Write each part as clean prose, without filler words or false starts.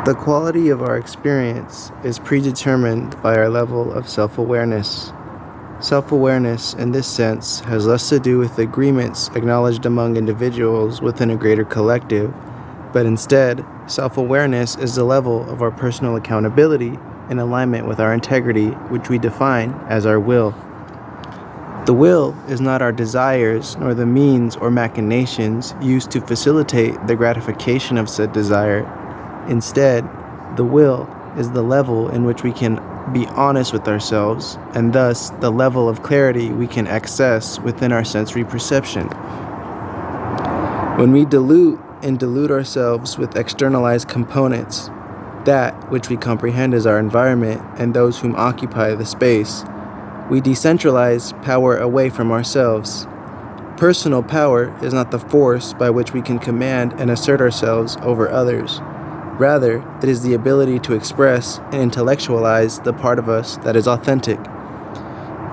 The quality of our experience is predetermined by our level of self-awareness. Self-awareness, in this sense, has less to do with agreements acknowledged among individuals within a greater collective, but instead, self-awareness is the level of our personal accountability in alignment with our integrity, which we define as our will. The will is not our desires, nor the means or machinations used to facilitate the gratification of said desire. Instead, the will is the level in which we can be honest with ourselves, and thus the level of clarity we can access within our sensory perception. When we dilute ourselves with externalized components, that which we comprehend as our environment and those whom occupy the space, we decentralize power away from ourselves. Personal power is not the force by which we can command and assert ourselves over others. Rather, it is the ability to express and intellectualize the part of us that is authentic.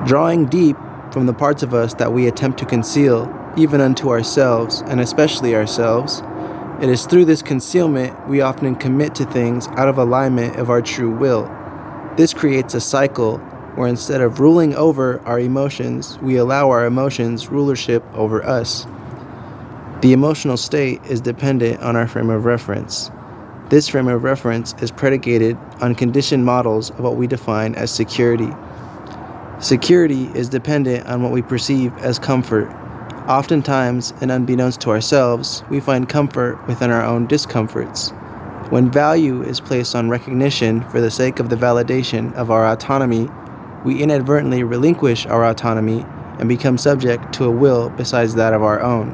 Drawing deep from the parts of us that we attempt to conceal, even unto ourselves, and especially ourselves, it is through this concealment we often commit to things out of alignment of our true will. This creates a cycle where instead of ruling over our emotions, we allow our emotions rulership over us. The emotional state is dependent on our frame of reference. This frame of reference is predicated on conditioned models of what we define as security. Security is dependent on what we perceive as comfort. Oftentimes, and unbeknownst to ourselves, we find comfort within our own discomforts. When value is placed on recognition for the sake of the validation of our autonomy, we inadvertently relinquish our autonomy and become subject to a will besides that of our own.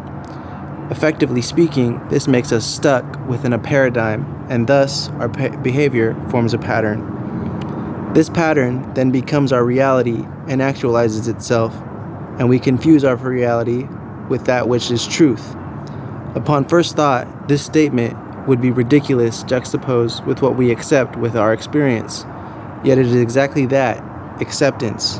Effectively speaking, this makes us stuck within a paradigm, and thus our behavior forms a pattern. This pattern then becomes our reality and actualizes itself, and we confuse our reality with that which is truth. Upon first thought, this statement would be ridiculous juxtaposed with what we accept with our experience. Yet it is exactly that, acceptance.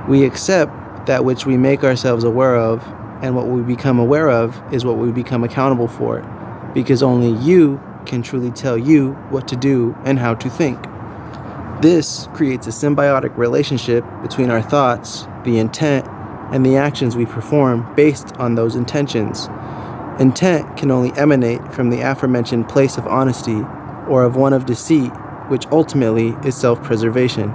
We accept that which we make ourselves aware of, and what we become aware of is what we become accountable for, because only you can truly tell you what to do and how to think. This creates a symbiotic relationship between our thoughts, the intent, and the actions we perform based on those intentions. Intent can only emanate from the aforementioned place of honesty or of one of deceit, which ultimately is self-preservation.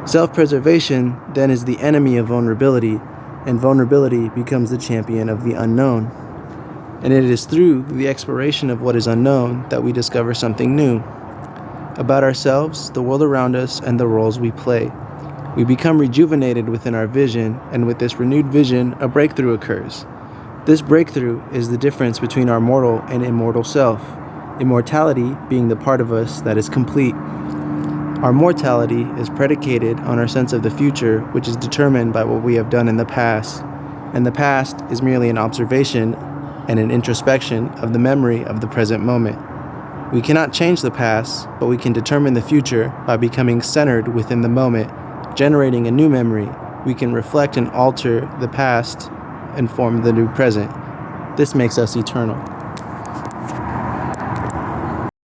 Self-preservation then is the enemy of vulnerability, and vulnerability becomes the champion of the unknown. And it is through the exploration of what is unknown that we discover something new about ourselves, the world around us, and the roles we play. We become rejuvenated within our vision, and with this renewed vision, a breakthrough occurs. This breakthrough is the difference between our mortal and immortal self, immortality being the part of us that is complete. Our mortality is predicated on our sense of the future, which is determined by what we have done in the past, and the past is merely an observation and an introspection of the memory of the present moment. We cannot change the past, but we can determine the future by becoming centered within the moment, generating a new memory. We can reflect and alter the past and form the new present. This makes us eternal.